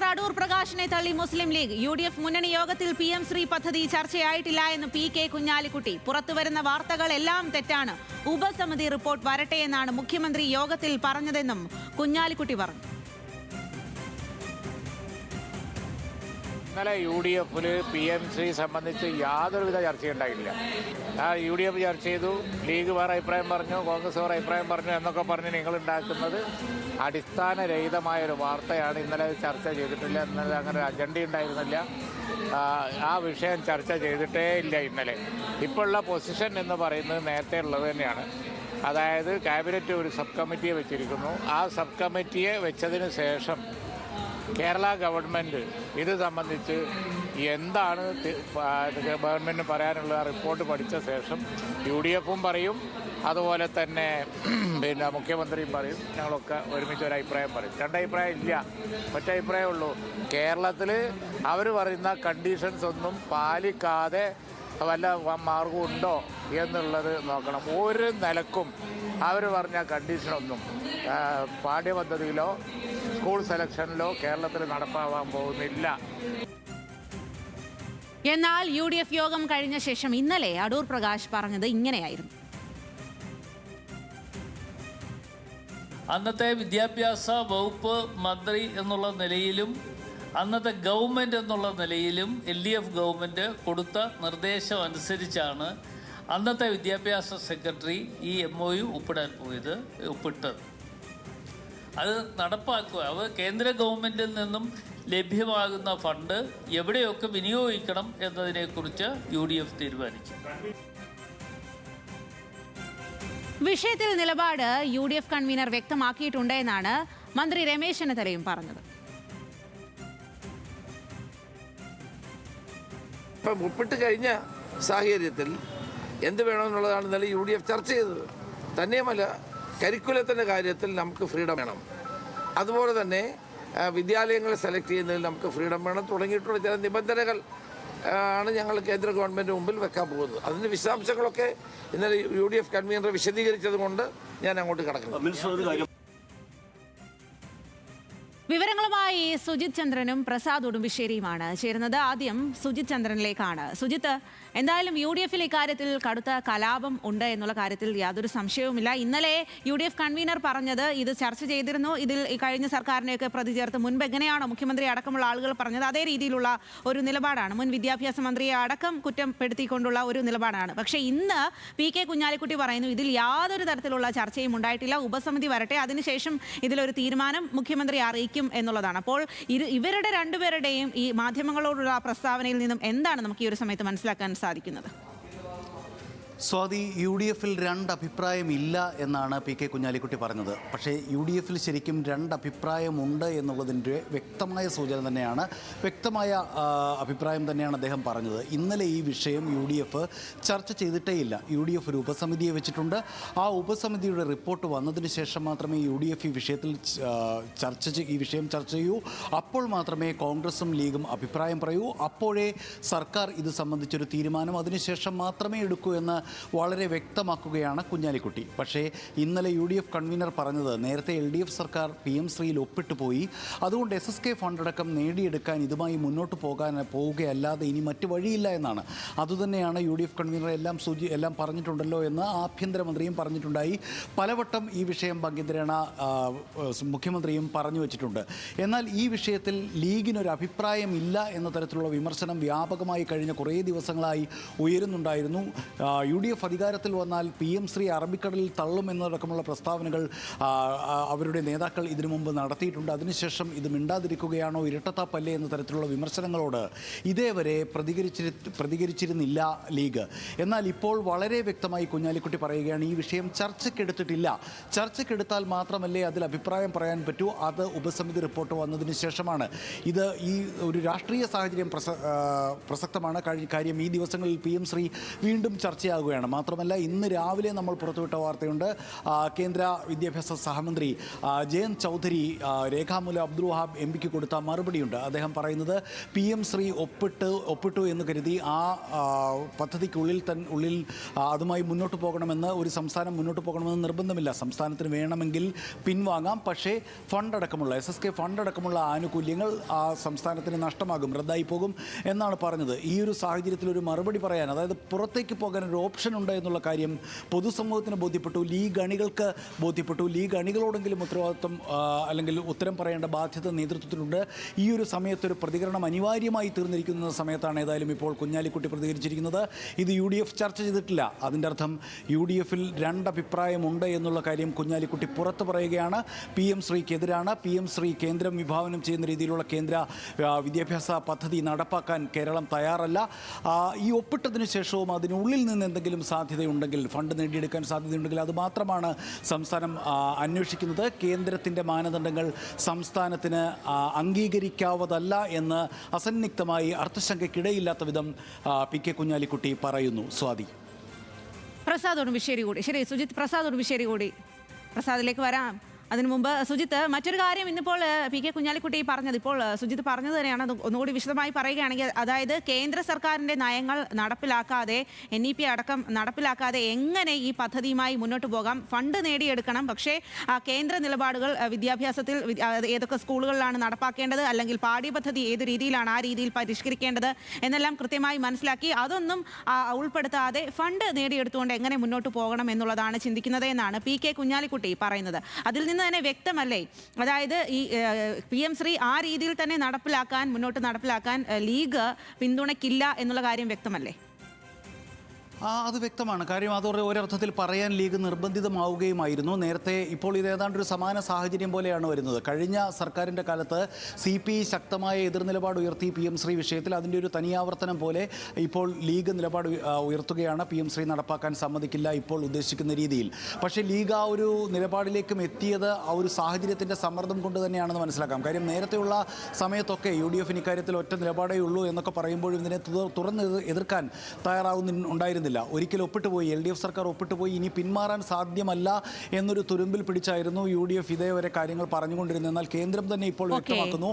Speaker Adoor പ്രകാശിനെ തള്ളി മുസ്ലിം league. UDF മുന്നണി യോഗത്തിൽ PM ശ്രീ പദ്ധതി ചർച്ചയായിട്ടില്ല എന്ന് PK കുഞ്ഞാലിക്കുട്ടി. പുറത്തുവരുന്ന വാർത്തകൾ എല്ലാം തെറ്റാണ്. ഉപസമിതി റിപ്പോർട്ട് വരട്ടെ എന്നാണ് മുഖ്യമന്ത്രി യോഗത്തിൽ പറഞ്ഞതെന്നും കുഞ്ഞാലിക്കുട്ടി പറഞ്ഞു. ഇന്നലെ UDF-ൽ PM സംബന്ധിച്ച് യാതൊരുവിധ ചർച്ചയുണ്ടായില്ല. UDF ചർച്ച ചെയ്തു, ലീഗ് വേറെ അഭിപ്രായം പറഞ്ഞു, കോൺഗ്രസ് വേറെ അഭിപ്രായം പറഞ്ഞു എന്നൊക്കെ പറഞ്ഞ് നിങ്ങളുണ്ടാക്കുന്നത് അടിസ്ഥാനരഹിതമായൊരു വാർത്തയാണ്. ഇന്നലെ ചർച്ച ചെയ്തിട്ടില്ല. ഇന്നലെ അങ്ങനെ ഒരു അജണ്ട ഉണ്ടായിരുന്നില്ല. ആ വിഷയം ചർച്ച ചെയ്തിട്ടേ ഇല്ല ഇന്നലെ. ഇപ്പോൾ ഉള്ള പൊസിഷൻ എന്ന് പറയുന്നത് നേരത്തെ ഉള്ളത് തന്നെയാണ്. അതായത് ക്യാബിനറ്റ് ഒരു സബ് കമ്മിറ്റിയെ വെച്ചിരിക്കുന്നു. ആ സബ് കമ്മിറ്റിയെ വെച്ചതിന് ശേഷം കേരള ഗവൺമെൻറ് ഇത് സംബന്ധിച്ച് എന്താണ് ഗവൺമെൻറ്റിന് പറയാനുള്ള റിപ്പോർട്ട് പഠിച്ച ശേഷം UDF-ഉം പറയും, അതുപോലെ തന്നെ മുഖ്യമന്ത്രിയും പറയും, ഞങ്ങളൊക്കെ ഒരുമിച്ച് ഒരു അഭിപ്രായം പറയും. രണ്ടഭിപ്രായം ഇല്ല, ഒറ്റഭിപ്രായമേ ഉള്ളൂ. കേരളത്തിൽ അവർ പറയുന്ന കണ്ടീഷൻസ് ഒന്നും പാലിക്കാതെ വല്ല മാർഗമുണ്ടോ എന്നുള്ളത് നോക്കണം. ഒരു നിലക്കും അവർ പറഞ്ഞ കണ്ടീഷനൊന്നും പാഠ്യപദ്ധതിയിലോ സ്കൂൾ സെലക്ഷനിലോ കേരളത്തിൽ നടപ്പാവാൻ പോകുന്നില്ല. എന്നാൽ UDF യോഗം കഴിഞ്ഞ ശേഷം ഇന്നലെ അടൂർ പ്രകാശ് പറഞ്ഞത് ഇങ്ങനെയായിരുന്നു. അന്നത്തെ വിദ്യാഭ്യാസ വകുപ്പ് മന്ത്രി എന്നുള്ള നിലയിലും അന്നത്തെ ഗവൺമെൻറ് എന്നുള്ള നിലയിലും LDF ഗവൺമെൻറ് കൊടുത്ത നിർദ്ദേശം അനുസരിച്ചാണ് അന്നത്തെ വിദ്യാഭ്യാസ സെക്രട്ടറി ഈ MOU ഒപ്പിട്ടത്. അത് നടപ്പാക്കുക. അത് കേന്ദ്ര ഗവൺമെൻറ്റിൽ നിന്നും ലഭ്യമാകുന്ന ഫണ്ട് എവിടെയൊക്കെ വിനിയോഗിക്കണം എന്നതിനെക്കുറിച്ച് UDF തീരുമാനിച്ചു. വിഷയത്തിൽ നിലപാട് UDF കൺവീനർ വ്യക്തമാക്കിയിട്ടുണ്ട് എന്നാണ് മന്ത്രി രമേശ് ചെന്നിത്തലയും പറഞ്ഞത്. ഇപ്പം ഒപ്പിട്ട് കഴിഞ്ഞ സാഹചര്യത്തിൽ എന്ത് വേണമെന്നുള്ളതാണ് ഇന്നലെ UDF ചർച്ച ചെയ്തത്. തന്നെയുമല്ല, കരിക്കുലത്തിൻ്റെ കാര്യത്തിൽ നമുക്ക് ഫ്രീഡം വേണം, അതുപോലെ തന്നെ വിദ്യാലയങ്ങളെ സെലക്ട് ചെയ്യുന്നതിൽ നമുക്ക് ഫ്രീഡം വേണം തുടങ്ങിയിട്ടുള്ള ചില നിബന്ധനകൾ ആണ് ഞങ്ങൾ കേന്ദ്ര ഗവൺമെൻറ് മുമ്പിൽ വെക്കാൻ പോകുന്നത്. അതിൻ്റെ വിശദാംശങ്ങളൊക്കെ ഇന്നലെ UDF കൺവീനർ വിശദീകരിച്ചത് കൊണ്ട് ഞാൻ അങ്ങോട്ട് കടക്കുന്നു. വിവരങ്ങളുമായി സുജിത് ചന്ദ്രനും പ്രസാദ് ഉടുമ്പിശ്ശേരിയുമാണ് ചേരുന്നത്. ആദ്യം സുജിത് ചന്ദ്രനിലേക്കാണ്. സുജിത്ത്, എന്തായാലും UDF-ൽ ഇക്കാര്യത്തിൽ കടുത്ത കലാപം ഉണ്ട് എന്നുള്ള കാര്യത്തിൽ യാതൊരു സംശയവുമില്ല. ഇന്നലെ UDF കൺവീനർ പറഞ്ഞത് ഇത് ചർച്ച ചെയ്തിരുന്നു, ഇതിൽ കഴിഞ്ഞ സർക്കാരിനെയൊക്കെ പ്രതി ചേർത്ത് മുൻപ് എങ്ങനെയാണോ മുഖ്യമന്ത്രി അടക്കമുള്ള ആളുകൾ പറഞ്ഞത് അതേ രീതിയിലുള്ള ഒരു നിലപാടാണ്, മുൻ വിദ്യാഭ്യാസ മന്ത്രിയെ അടക്കം കുറ്റപ്പെടുത്തിക്കൊണ്ടുള്ള ഒരു നിലപാടാണ്. പക്ഷേ ഇന്ന് PK കുഞ്ഞാലിക്കുട്ടി പറയുന്നു ഇതിൽ യാതൊരു തരത്തിലുള്ള ചർച്ചയും ഉണ്ടായിട്ടില്ല, ഉപസമിതി വരട്ടെ, അതിനുശേഷം ഇതിലൊരു തീരുമാനം മുഖ്യമന്ത്രി അറിയിക്കും എന്നുള്ളതാണ്. അപ്പോൾ ഇവരുടെ രണ്ടുപേരുടെയും ഈ മാധ്യമങ്ങളോടുള്ള പ്രസ്താവനയിൽ നിന്നും എന്താണ് നമുക്ക് ഈ ഒരു സമയത്ത് മനസ്സിലാക്കാൻ സാധിക്കുന്നത്? സ്വാതി, UDF-ൽ രണ്ടഭിപ്രായമില്ല എന്നാണ് PK കുഞ്ഞാലിക്കുട്ടി പറഞ്ഞത്. പക്ഷേ UDF-ൽ ശരിക്കും രണ്ടഭിപ്രായമുണ്ട് എന്നുള്ളതിൻ്റെ വ്യക്തമായ സൂചന തന്നെയാണ്, വ്യക്തമായ അഭിപ്രായം തന്നെയാണ് അദ്ദേഹം പറഞ്ഞത്. ഇന്നലെ ഈ വിഷയം UDF ചർച്ച ചെയ്തിട്ടേ ഇല്ല. UDF ഒരു ഉപസമിതിയെ വെച്ചിട്ടുണ്ട്. ആ ഉപസമിതിയുടെ റിപ്പോർട്ട് വന്നതിന് ശേഷം മാത്രമേ UDF ഈ വിഷയത്തിൽ ഈ വിഷയം ചർച്ച ചെയ്യൂ. അപ്പോൾ മാത്രമേ കോൺഗ്രസും ലീഗും അഭിപ്രായം പറയൂ. അപ്പോഴേ സർക്കാർ ഇത് സംബന്ധിച്ചൊരു തീരുമാനം അതിനുശേഷം മാത്രമേ എടുക്കൂ എന്ന് വളരെ വ്യക്തമാക്കുകയാണ് കുഞ്ഞാലിക്കുട്ടി. പക്ഷേ ഇന്നലെ UDF കൺവീനർ പറഞ്ഞത് നേരത്തെ LDF സർക്കാർ PM ശ്രീയിൽ ഒപ്പിട്ട് പോയി, അതുകൊണ്ട് SSK ഫണ്ടടക്കം നേടിയെടുക്കാൻ ഇതുമായി മുന്നോട്ട് പോവുകയല്ലാതെ ഇനി മറ്റു വഴിയില്ല എന്നാണ്. അതുതന്നെയാണ് UDF കൺവീനർ എല്ലാം പറഞ്ഞിട്ടുണ്ടല്ലോ എന്ന് ആഭ്യന്തരമന്ത്രിയും പറഞ്ഞിട്ടുണ്ടായി. പലവട്ടം ഈ വിഷയം ഭംഗിതരേണ മുഖ്യമന്ത്രിയും പറഞ്ഞു വച്ചിട്ടുണ്ട്. എന്നാൽ ഈ വിഷയത്തിൽ ലീഗിനൊരു അഭിപ്രായമില്ല എന്ന തരത്തിലുള്ള വിമർശനം വ്യാപകമായി കഴിഞ്ഞ കുറേ ദിവസങ്ങളായി ഉയരുന്നുണ്ടായിരുന്നു. UDF അധികാരത്തിൽ വന്നാൽ PM ശ്രീ അറബിക്കടലിൽ തള്ളുമെന്നടക്കമുള്ള പ്രസ്താവനകൾ അവരുടെ നേതാക്കൾ ഇതിനു മുമ്പ് നടത്തിയിട്ടുണ്ട്. അതിനുശേഷം ഇത് മിണ്ടാതിരിക്കുകയാണോ, ഇരട്ടത്താപ്പല്ലേ എന്ന തരത്തിലുള്ള വിമർശനങ്ങളോട് ഇതേവരെ പ്രതികരിച്ചിരുന്നില്ല ലീഗ്. എന്നാൽ ഇപ്പോൾ വളരെ വ്യക്തമായി കുഞ്ഞാലിക്കുട്ടി പറയുകയാണ് ഈ വിഷയം ചർച്ചയ്ക്കെടുത്തിട്ടില്ല. ചർച്ചയ്ക്കെടുത്താൽ മാത്രമല്ലേ അതിൽ അഭിപ്രായം പറയാൻ പറ്റൂ, അത് ഉപസമിതി റിപ്പോർട്ട് വന്നതിന് ശേഷമാണ്. ഇത് ഈ ഒരു രാഷ്ട്രീയ സാഹചര്യം പ്രസക്തമാണ്. കാര്യം ഈ ദിവസങ്ങളിൽ PM ശ്രീ വീണ്ടും ചർച്ചയാകും. ഉണ്ടാകുകയാണ്. മാത്രമല്ല ഇന്ന് രാവിലെ നമ്മൾ പുറത്തുവിട്ട വാർത്തയുണ്ട്, കേന്ദ്ര വിദ്യാഭ്യാസ സഹമന്ത്രി ജയന്ത് ചൗധരി രേഖാമൂലം അബ്ദുൾ വഹാബ് എം പിക്ക് കൊടുത്ത മറുപടിയുണ്ട്. അദ്ദേഹം പറയുന്നത് PM ശ്രീ ഒപ്പിട്ടു എന്ന് കരുതി ആ പദ്ധതിക്കുള്ളിൽ ഉള്ളിൽ അതുമായി മുന്നോട്ട് പോകണമെന്ന് ഒരു സംസ്ഥാനം മുന്നോട്ട് പോകണമെന്ന് നിർബന്ധമില്ല. സംസ്ഥാനത്തിന് വേണമെങ്കിൽ പിൻവാങ്ങാം, പക്ഷേ ഫണ്ടടക്കമുള്ള SSK ഫണ്ടടക്കമുള്ള ആനുകൂല്യങ്ങൾ ആ സംസ്ഥാനത്തിന് നഷ്ടമാകും, റദ്ദായി പോകും എന്നാണ് പറഞ്ഞത്. ഈ ഒരു സാഹചര്യത്തിൽ ഒരു മറുപടി പറയാൻ, അതായത് പുറത്തേക്ക് പോകാൻ ഒരു ഓപ്ഷൻ ഉണ്ട് എന്നുള്ള കാര്യം പൊതുസമൂഹത്തിന് ബോധ്യപ്പെട്ടു, ലീഗ് അണികൾക്ക് ബോധ്യപ്പെട്ടു. ലീഗ് അണികളോടെങ്കിലും ഉത്തരവാദിത്വം അല്ലെങ്കിൽ ഉത്തരം പറയേണ്ട ബാധ്യത നേതൃത്വത്തിലുണ്ട്. ഈ ഒരു സമയത്തൊരു പ്രതികരണം അനിവാര്യമായി തീർന്നിരിക്കുന്ന സമയത്താണ് ഏതായാലും ഇപ്പോൾ കുഞ്ഞാലിക്കുട്ടി പ്രതികരിച്ചിരിക്കുന്നത്. ഇത് UDF ചർച്ച ചെയ്തിട്ടില്ല. അതിൻ്റെ അർത്ഥം UDFൽ രണ്ടഭിപ്രായമുണ്ട് എന്നുള്ള കാര്യം കുഞ്ഞാലിക്കുട്ടി പുറത്ത് പറയുകയാണ്. PM ശ്രീക്കെതിരാണ്. PM ശ്രീ കേന്ദ്രം വിഭാവനം ചെയ്യുന്ന രീതിയിലുള്ള കേന്ദ്ര വിദ്യാഭ്യാസ പദ്ധതി നടപ്പാക്കാൻ കേരളം തയ്യാറല്ല. ഈ ഒപ്പിട്ടതിന് ശേഷവും അതിനുള്ളിൽ നിന്ന് എന്തെങ്കിലും സാധ്യതയുണ്ടെങ്കിൽ, ഫണ്ട് നേടിയെടുക്കാൻ സാധ്യതയുണ്ടെങ്കിൽ അത് മാത്രമാണ് സംസ്ഥാനം അന്വേഷിക്കുന്നത്. കേന്ദ്രത്തിൻ്റെ മാനദണ്ഡങ്ങൾ സംസ്ഥാനത്തിന് അംഗീകരിക്കാവതല്ല എന്ന് അസന്നിഗ്ധമായി അർത്ഥശങ്കയ്ക്കിടയില്ലാത്ത വിധം PK കുഞ്ഞാലിക്കുട്ടി പറയുന്നു. സ്വാതി. പ്രസാദ് ഉടുമ്പിശ്ശേരി കൂടി. ശരി സുജിത്ത്, പ്രസാദ് ഉടുമ്പിശ്ശേരി കൂടി. പ്രസാദിലേക്ക് വരാം. അതിനു മുമ്പ് സുജിത്ത്, മറ്റൊരു കാര്യം ഇന്നിപ്പോൾ PK കുഞ്ഞാലിക്കുട്ടി പറഞ്ഞത്, ഇപ്പോൾ സുജിത്ത് പറഞ്ഞത് തന്നെയാണ്, അത് ഒന്നുകൂടി വിശദമായി പറയുകയാണെങ്കിൽ, അതായത് കേന്ദ്ര സർക്കാരിൻ്റെ നയങ്ങൾ നടപ്പിലാക്കാതെ, NEP അടക്കം നടപ്പിലാക്കാതെ എങ്ങനെ ഈ പദ്ധതിയുമായി മുന്നോട്ട് പോകാം? ഫണ്ട് നേടിയെടുക്കണം, പക്ഷേ കേന്ദ്ര നിലപാടുകൾ വിദ്യാഭ്യാസത്തിൽ ഏതൊക്കെ സ്കൂളുകളിലാണ് നടപ്പാക്കേണ്ടത്, അല്ലെങ്കിൽ പാഠ്യപദ്ധതി ഏത് രീതിയിലാണ് ആ രീതിയിൽ പരിഷ്കരിക്കേണ്ടത് എന്നെല്ലാം കൃത്യമായി മനസ്സിലാക്കി അതൊന്നും ഉൾപ്പെടുത്താതെ ഫണ്ട് നേടിയെടുത്തുകൊണ്ട് എങ്ങനെ മുന്നോട്ട് പോകണം എന്നുള്ളതാണ് ചിന്തിക്കുന്നത് എന്നാണ് PK കുഞ്ഞാലിക്കുട്ടി പറയുന്നത്. അതിൽ നിന്ന് തന്നെ വ്യക്തമല്ലേ, അതായത് ഈ PM ശ്രീ ആ രീതിയിൽ തന്നെ മുന്നോട്ട് നടപ്പിലാക്കാൻ ലീഗ് പിന്തുണയ്ക്കില്ല എന്നുള്ള കാര്യം വ്യക്തമല്ലേ? അത് വ്യക്തമാണ്. കാര്യം അത് ഒരർത്ഥത്തിൽ പറയാൻ ലീഗ് നിർബന്ധിതമാവുകയുമായിരുന്നു നേരത്തെ. ഇപ്പോൾ ഇത് ഏതാണ്ടൊരു സമാന സാഹചര്യം പോലെയാണ് വരുന്നത്. കഴിഞ്ഞ സർക്കാരിൻ്റെ കാലത്ത് CPI ശക്തമായ എതിർനിലപാട് ഉയർത്തി PM ശ്രീ വിഷയത്തിൽ. അതിൻ്റെ ഒരു തനിയാവർത്തനം പോലെ ഇപ്പോൾ ലീഗ് നിലപാട് ഉയർത്തുകയാണ്. PM ശ്രീ നടപ്പാക്കാൻ സമ്മതിക്കില്ല ഇപ്പോൾ ഉദ്ദേശിക്കുന്ന രീതിയിൽ. പക്ഷേ ലീഗ് ആ ഒരു നിലപാടിലേക്കും എത്തിയത് ആ ഒരു സാഹചര്യത്തിൻ്റെ സമ്മർദ്ദം കൊണ്ട് തന്നെയാണെന്ന് മനസ്സിലാക്കാം. കാര്യം നേരത്തെയുള്ള സമയത്തൊക്കെ UDF ഇക്കാര്യത്തിൽ ഒറ്റ നിലപാടേ ഉള്ളൂ എന്നൊക്കെ പറയുമ്പോഴും ഇതിനെ തുറന്ന് എതിർക്കാൻ തയ്യാറാവുന്നുണ്ടായിരുന്നില്ല. ഒരിക്കൽ ഒപ്പിട്ടുപോയി, LDF സർക്കാർ ഒപ്പിട്ടുപോയി, ഇനി പിന്മാറാൻ സാധ്യമല്ല എന്നൊരു തുരുമ്പിൽ പിടിച്ചായിരുന്നു UDF ഇതേവരെ കാര്യങ്ങൾ പറഞ്ഞുകൊണ്ടിരുന്നത്. എന്നാൽ കേന്ദ്രം തന്നെ ഇപ്പോൾ വ്യക്തമാക്കുന്നു